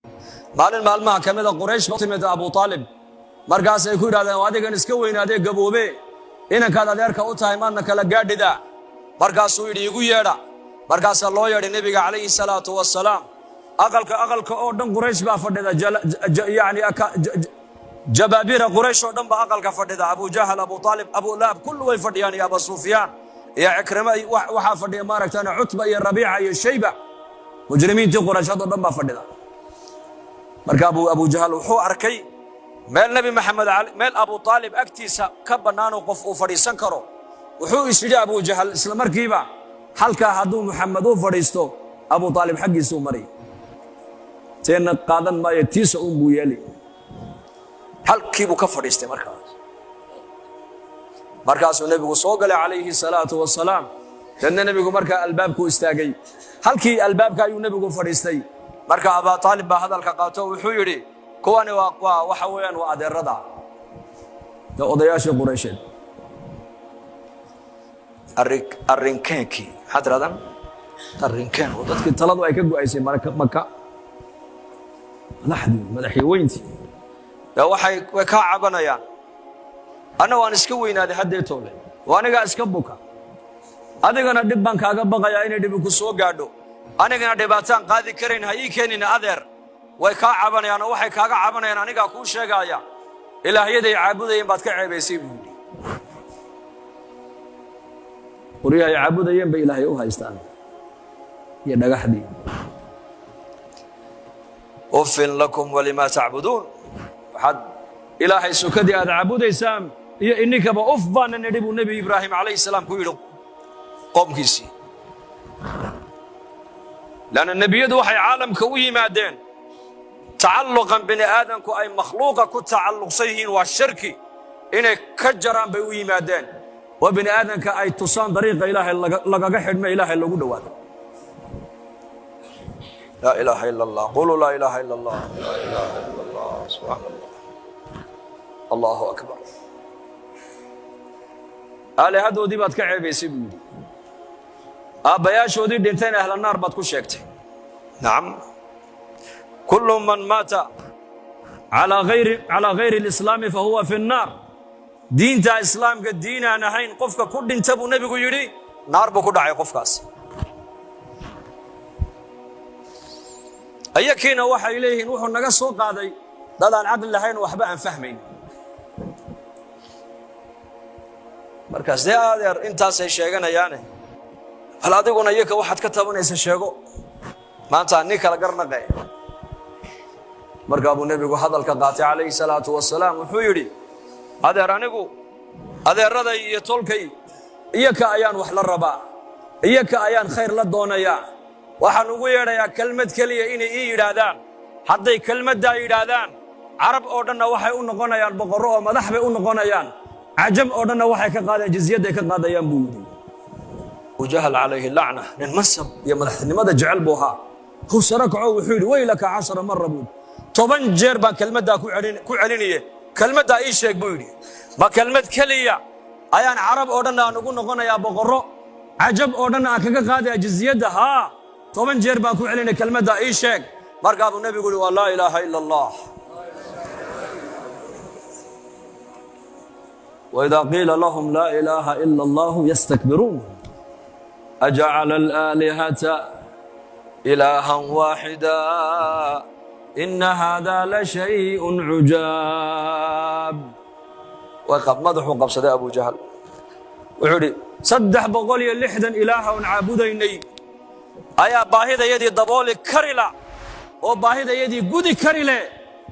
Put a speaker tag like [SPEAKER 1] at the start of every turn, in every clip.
[SPEAKER 1] maalin maalmaha ka mid ah Quraysh ku timid Abu Talib markaas ay ku yiraahdeen adigan iska weynaadee gaboobe inankaad adeerka u tahay maadna kala gaadhida markaasuu yidhi igu yeedha markaas loo yeedhay nabiga calayhi salaatu wasalaam aqalka oo dhan Quraysh baa fadhida yaani jabaabira Quraysh oo dhan baa aqalka fadhida Abu Jahl Abu Talib Abu Lahab kullu way fadhiyaan ya Abu Sufyan ya Ikrima waxa fadhiya maaragtana Utba iyo Rabi'a iyo Shayba mujrimiintii Quraysh oo dhan baa fadhida marka Abu Jahl wuxuu arkay meel Nabi Maxamed meel Abu Talib agtiisa ka banaan oo qof uu fadhiisan karo wuxuu isiri Abu Jahl isla markiiba halka haduu Muhammad uu fadhiisto Abu Talib xaqiisu maray teena qaadan ma yatiisa uu buu yeelay halkiibu ka fadhiistay markaasuu nabigu soo galay calayhi salaatu wasalaam dadna nabigu marka albaabku istaagay halkii albaabka ayuu nabigu fadhiistay marka Abu Talib baa hadalka qaato wuxuu yiri kuwani waa waxa weeyaan waa adeerada odayaasha Quraysheed arrinkeeki hadradan arrinken oo dadkii taladu ay ka go'aysay Makka madaxweyntii waxay ka cabanayaan ana waan iska weynaaday haddee toole waaniga iska buka adigana dib baan kaaga baqayaa inay dib ku soo gaadho anigana dhibaataan qaadi karayn ha ii keenina adeer way ka cabanayaan waxay kaaga cabanayaan aniga ku sheegaya ilaahiyaday caabudayeen baad ka ceebaysay buudi qoriyaha caabudayeen bay ilaahay u haystaan iyo dhagaxdii uffin lakum walima ta'budun had ilaahay sukadii aad caabudaysaan iyo inikaba uf baan nidhi buu nabi Ibrahim alayhi salaam ku yiri qomkiisi lana nabiyadu waxay caalamka u yimaadeen tacalluqan bini aadanku ay makhluuqa ku tacalluqsayeen waa shirki inay ka jaraan bay u yimaadeen wa bini aadanka ay tusaan dariiqa ilaahay lagaga xidhma ilaahay lagu dhawaado la ilaha illa allah qulu la ilaha illa allah la ilaha illa allah subhanallah Allahu akbar alahadoodii baad ka ceebaysay buu aabayaashoodii dhinteen ahla naar baad ku sheegtay naam kullu man mata ala ghayri al-islam fa huwa fi an-nar diinta islaamka diinaan ahayn qofka ku dhinta buu nabigu yiri naar buu ku dhacay qofkaas ayakiina waxa ilayhin wuxuu naga soo qaaday dadaan aqal lahayn waxba aan fahmayn markaas adeer intaas ay sheeganayaan hal adiguna iyaka waxaad ka tabanaysa sheego maanta nin kala garnaqay marka Abu Nabigu hadalka qaatay calayhi salaatu wasalaam wuxuu yiri adeer anigu adeerada iyo tolkay iyaka ayaan wax la rabaa iyaka ayaan khayr la doonayaa waxaan ugu yeedhayaa kelmad kaliya inay ii yiraahdaan hadday kelmadda yiraahdaan arab oo dhanna waxay u noqonayaan boqorro oo madax bay u noqonayaan عجم أورنا وحي كقاعدة جزية كقاعدة ينبودي وجهل عليه اللعنة للمنصب يا مدحتني ماذا جعل بوها هو سرقعه وحولي ويلك 10 مرة بود طبعا جربا كلمة دا كو علينية كلمة دا إيش يقولي ما كلمة كلية أيان عرب أورنا نقول نقولنا يا بقرة عجب أورنا كقاعدة جزية ها طبعا جربا كو علينية كلمة دا إيش مرقى أبو النبي يقول والله إله إلا الله وإذا قيل لهم لا إله إلا الله يستكبرون أجعل الآلهة إلها واحدا إن هذا لشيء عجاب وقد مدحوا قبصة أبو جهل وحولي صدح بقولي اللحدا إلها عابديني أيا باهدا يدي ضبولي كرلا وباهدا يدي قدي كرلا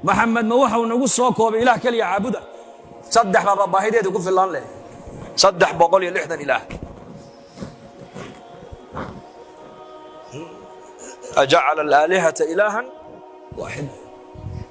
[SPEAKER 1] محمد موحى ونقول صوكو بإله كلي عابده صدح بابا باهيدي يقول في الله له صدح بقولي لحدا إله أجعل الآلهة إلها واحد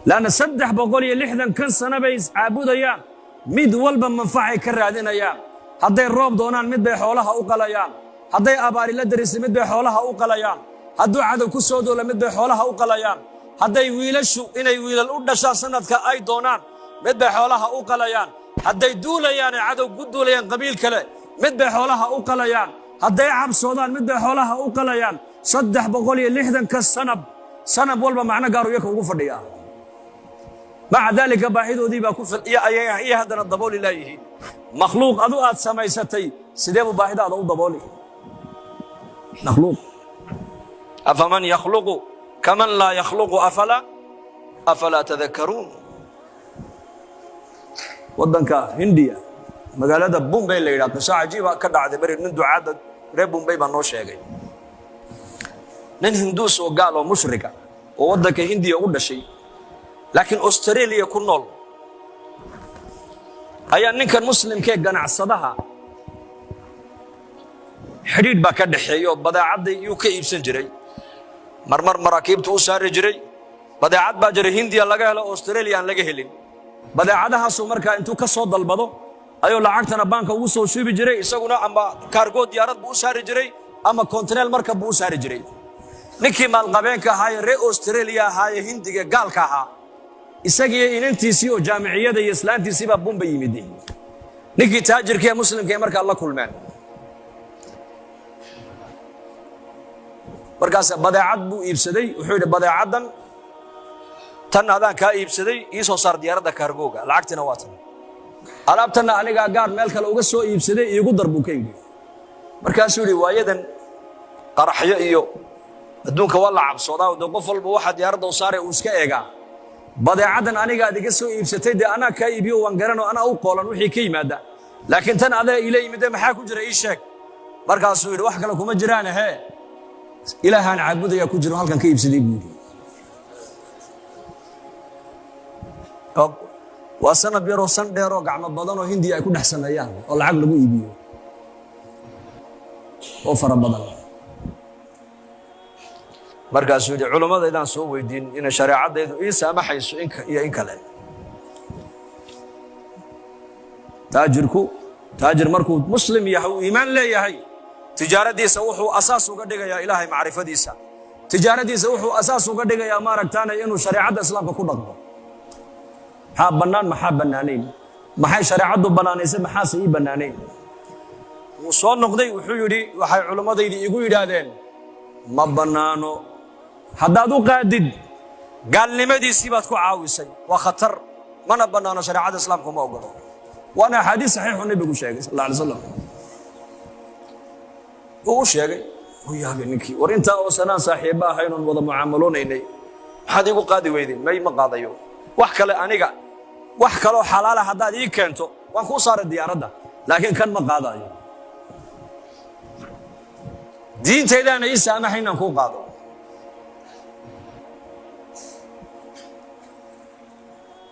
[SPEAKER 1] لأن صدح بقولي لحدا كان سنة بيس عابود أيام ميد والبا منفعي كرادين أيام هدي الروب دونان ميد بي حولها أقل أيام هدي أباري لدرس ميد بي حولها أقل أيام هدو عدو كسودو لميد بي حولها أقل أيام هدي ويلشو إني ويل الأردشا سنة كأي دونان mid bay xoolaha u qalayaan haday duulayaan cadow gudulayaan qabiil kale mid bay xoolaha u qalayaan haday cabsoodaan mid bay xoolaha u qalayaan 360 ka sanab sanab walba macno gaar iyaka ugu fadhiya maca dalika baahidoodii baa ku fadhiya ayay haddana dabooli laayihiin makhluuq adu aad samaysatay sidee buu baahidaada u dabooli makhluuq afaman yakhluqu kaman laa yakhluqu afalaa tadakkaruun waddanka hindiya magaalada Bombay la yidhaahdo qiso cajiiba ka dhacday bari nin ducaada reer Bombay baa noo sheegay nin hinduus oo gaal oo mushrika oo waddanka hindiya u dhashay laakiin Australia ku nool ayaa ninkan muslimkee ganacsadaha xidhiidh baa ka dhaxeeyo badeecada uu ka iibsan jiray marmar maraakiibtu u saari jiray badeecad baa jiray hindiya laga helo Australia aan laga helin badeecadahaas markaa intuu ka soo dalbado ayuu lacagtana banka ugu soo shubi jiray isaguna ama cargo diyaarad buu u saari jiray ama container marka buu u saari jiray ninkii maalqabeenka ahaa ee reer Australia ahaa ee hindiga gaalka ahaa isagii inantiisii oo jaamiciyada iyo islaantiisii baa Bombay yimid ninkii taajirkii muslimka ee markaa la kulmeen markaas badeecad buu iibsaday wuxuu yiri badeecadan tan adaan ka iibsaday ii soo saar diyaaradda cargo-ga lacagtina waa tan alaabtana aniga gaar meel kale uga soo iibsaday iigu darbu ka yiri markaas uu yiri waayadan qaraxyo iyo adduunka waa la cabsoodaa oo qof walba waxa diyaaradda u saaray uu iska eega badeecadan aniga adiga soo iibsatay de ana ka iibiyo waan garano ana u qoolan wixii ka yimaada laakiin tan adaa ilaa yimid maxaa ku jira ii sheeg markaas uu yiri wax kale kuma jiraan ilaahan caabudaya ku jiro halkan ka iibsaday buuri waa sanad yaro san dheero gacmo badan oo Hindiya ay ku dhaxsanayaan oo lacag lagu iibiyo oo fara badan markaas uu yiri culimada inaan soo weydiin in shariicadaydu ii saamaxayso in kale taajir markuu muslim yahay oo iimaan leeyahay tijaaradiisa wuxuu asaas uga dhigayaa ilaahay macrifadiisa tijaaradiisa wuxuu asaas uga dhigayaa maaragtaana inuu shariicada islaamka ku dhaqmo maxaa banaanayn maxay shariicadu banaanaysay maxaase ii banaanayn wuu soo noqday wuxuu yidhi waxay culimmadaydi igu yidhaahdeen ma banaano haddaad u qaadid gaalnimadiisii baad ku caawisay waa khatar mana banaano shariicada islaamka ma ogolo waana xadiis saxiix oo nabigu sheegay sallallahu alayhi wasallam uu sheegay uu yaabay ninkii war inta oo sanaan saaxiibo ahayn oo wada mucaamaloonay maxaad igu qaadi weydeen ma qaadayo wax kale aniga wax kale oo xalaal ah hadaad ii keento waan ku saaray diyaaradda laakiin kan ma qaadayo diinteedana ii saamaxaynan ku qaado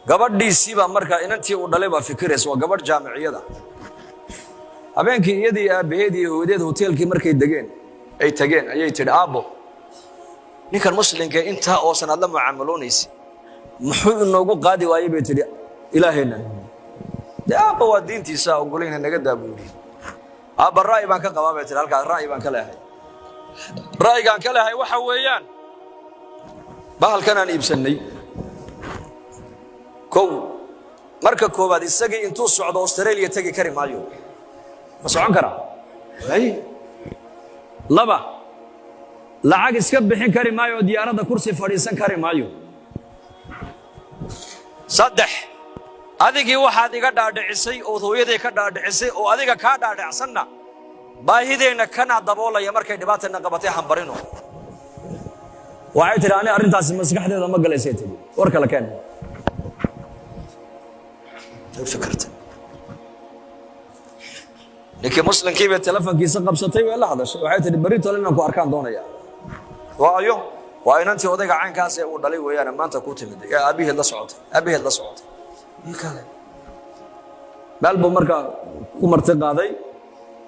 [SPEAKER 1] gabadhiisii baa markaa inantii uu dhalay baa fikiraysa waa gabadh jaamiciyada habeenkii iyadii aabaheedii iyo hooyadeed hoteelkii markay degeen ay tageen ayay tidhi aabbo ninkan muslimka intaa oo sanad la mucaamaloonaysa muxuu inoogu qaadi waayay bay tidhi ilaahayna dee aabbo waa diintiisa ogolayna naga daabuuri aabba ra'yi baan ka qabaa bay tidhi halkaas ra'yi baan ka leehay ra'yigaan ka leehay waxa weeyaan bahalkan aan iibsannay kow marka koowaad isagii intuu socdo Australia tagi kari maayo ma socon karaa laba lacag iska bixin kari maayo diyaaradda kursi fadhiisan kari maayo saddex adigii waxaad iga dhaadhicisay oo hooyaday ka dhaadhicisay oo adiga ka dhaadhicsanna baahideena kana daboolaya markay dhibaatana qabatay hambarino waxay tiri ani arintaas maskaxdeeda ma galeysay tiri war kale keen fikirta ninkii muslimkii bay telefonkiisa qabsatay way la hadashay waxay tiri bari tole inaan ku arkaan doonaya waayo waa inantii odayga caankaas ee uu dhalay weeyaan maanta ku timid ee aabaheed la socotay kale balbo markaa ku martay qaaday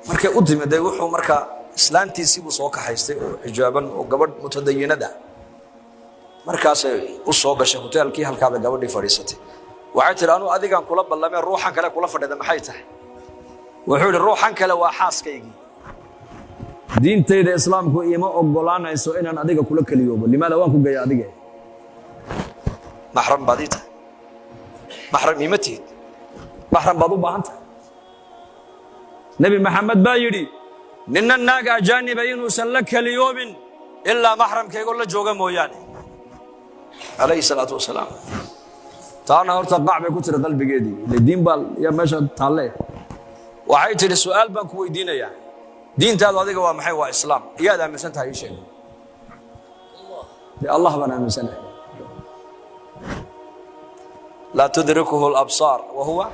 [SPEAKER 1] markay u timiday wuxuu markaa islaantiisii buu soo kaxaystay oo xijaaban oo gabadh mutadayinada markaas u soo gashay hoteelkii halka gabadhii fadhiisatay waxay tiri anu adigan kula ballamay ruuxan kale kula fadhida maxay tahay wuxuu yiri ruuxan kale waa xaaskaygii diintayda islaamku ima ogolaanayso inaan adiga kula kaliyoobo limaada waan ku geeyay adiga mahram badita mahram imati mahram badu baahanta nabi maxamed baa yiri ninna naaga ajaaniba inuu san la kaliyoobin illa mahramkayga la jooga mooyaane عليه الصلاة والسلام taana horta qac bay ku tiri qalbigeedii diin baa ya meesha taale waxay tiri su'aal baan ku weydiinayaa diintaadu adiga waa maxay waa islaam iyaad aaminsan tahay sheeg Allah bana aaminsan la tudrikuhu al-absar wa huwa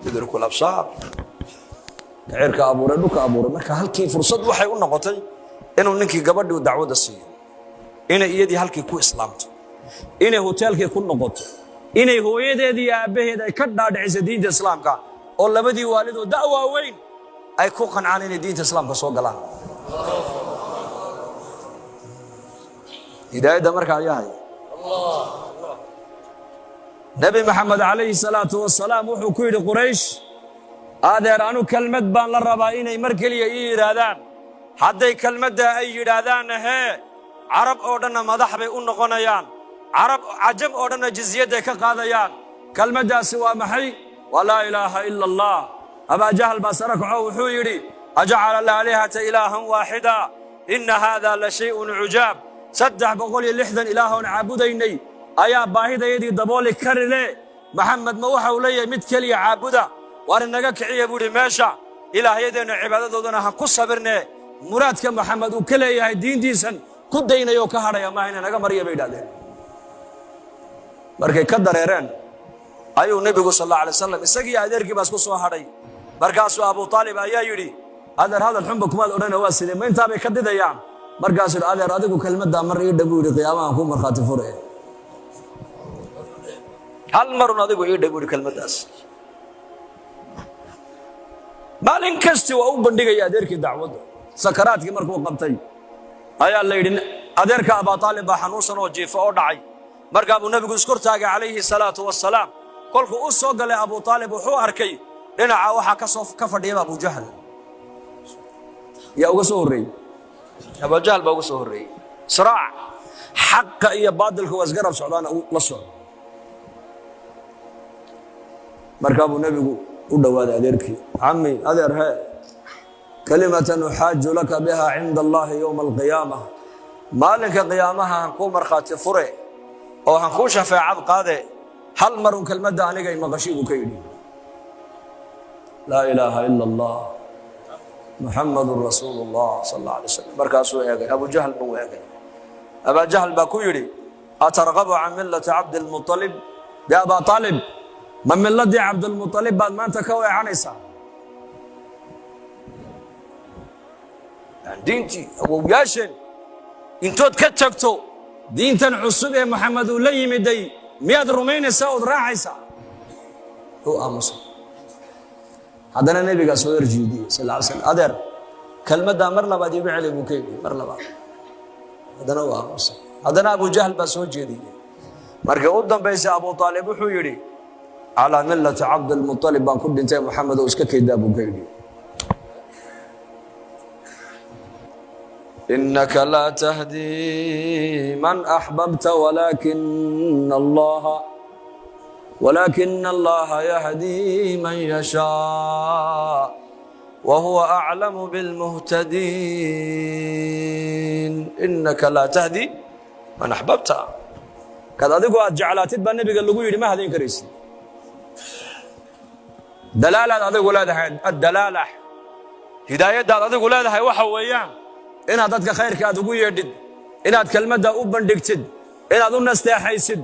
[SPEAKER 1] tudriku al-absar cirka abuuray dhulka abuuray marka halkii fursad waxay u noqotay inuu ninkii gabadhii dacwada siiyo inay iyadii halkii ku islaamto inay hoteelkii ku noqoto inay hooyadeedii aabaheed ay ka dhaadhicisay diinta islaamka oo labadii waalid oo da'wa weyn ay ku qancaan inay diinta islaamka soo galaan hidaayada marka ayahay nabi maxamed alayhi salaatu wasalaam wuxuu ku yiri quraysh adeer anu kalmad baan la rabaa inay mar kaliya yiraahdaan hadday kalmada ay yiraahdaan carab oo dhan madax bay u noqonayaan عرب عجم أورنا جزية كقاضيان كلمة داسي ومحي ولا إله إلا الله أبا جهل بصرك وحويري أجعل الآلهة إلها واحدا إن هذا لشيء عجاب صدح بقول اللحدا إله عابديني أيا باهدا يدي دبولي كرلي محمد موحى ولي متكلي عابدا وارنقك عيبوري ماشا إله يدينا عبادة دودنا هنكو صبرنا مرادك محمد وكلي يهي دين ديسن كدينا يوكهر يا ماهنا نقا مريا بيداده markay ka dareereen ayuu nabigu sallallahu alayhi wasallam isagii adeerkii baas ku soo haray markaasuu Abu Talib ayaa yiri adeer hada xumba kuma odhan waa sidee ma inta bay ka didayaan markaasuu adeer adigu kelmadda mar ii dhabu yiri qiyaamaha ku marxaati furay hal mar adigu ii dhabu yiri kelmaddaas maalin kasta waa u bandhigay adeerkii dacwada sakaraadkii markuu qabtay ayaa la yiri adeerka Abu Talib baa xanuunsan oo jiifo oo dhacay markaa buu nabigu isku taagay calayhi salaatu wasalaam kolkuu u soo galay Abu Talib wuxuu arkay dhinaca waxa ka fadhiya Abu Jahl yaa uga soo horeeyay Abu Jahl baa uga soo horeeyay siraac xaq iyo baadilku wasgarab socdaan la socdo markaa buu nabigu u dhawaaday adeerkii ammi adeer he kalimatan uhaaju laka biha inda Allah yawm al-qiyamah maalinka qiyaamaha ku marxaati fure oo han ku shafaacad qaade hal mar uu kelmadda aniga ay maqashigu ka yiri la ilaha illa Allah muhammadur rasulullah sallallahu alayhi wasallam markaasuu eegay Abu Jahl buu eegay Abu Jahl baa ku yiri atarghabu an millati Abd al-Muttalib ya Abu Talib ma millati Abd al-Muttalib baad maanta ka weecanaysaa diinti Abu Yashin intood ka tagto diintan cusub ee Muhammad uu la yimiday miyaad rumaynaysaa oo raacaysaa oo aamusa hadana nabiga soo yarjiidiyay sallallahu alayhi wasallam adeer kalmada mar labaad iyo bicili buu keenay mar labaad hadana waa aamusa hadana Abu Jahl baa soo jeediyay markii uu dambeysay Abu Talib wuxuu yiri ala millati Abd al-Muttalib baan ku dhintay Muhammad oo iska keedaa buu keenay إنك لا تهدي من أحببت ولكن الله يهدي من يشاء وهو أعلم بالمهتدين إنك لا تهدي من أحببت كذا ذكوا جعلات النبي قال له يري ما هذين كريسي دلالة هذا ولا ده الدلالة هداية هذا ولا ده وحويان inaad dadka khayrkaad ugu yeedhid inaad kelmadda u bandhigtid inaad u nasteexaysid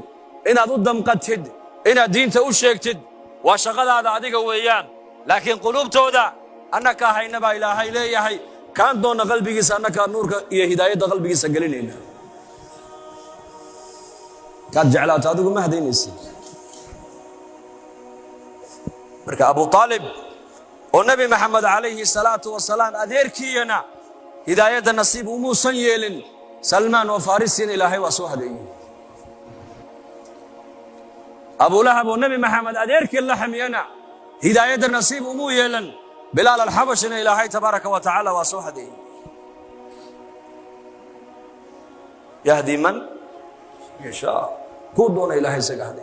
[SPEAKER 1] inaad u damqatid inaad diinta u sheegtid waa shaqadaada adiga weeyaan laakiin qulubtooda annaka haynaba ilaahay leeyahay kaan doona qalbigiisa annaka nuurka iyo hidaayada qalbigiisa gelinayna kaad jeclaata adigu ma hadaynaysid marka Abu Talib oo Nabi Muhammad alayhi salaatu wasalaam adeerkiina هداية النصيب وموسى يلن سلمان وفارسين إلهي وصوهدي أبو لهب والنبي محمد أديرك اللحم ينا هداية النصيب ومو يلن بلال الحبش إلهي تبارك وتعالى وصوهدي يهدي من يشاء كودون إلهي سقهدي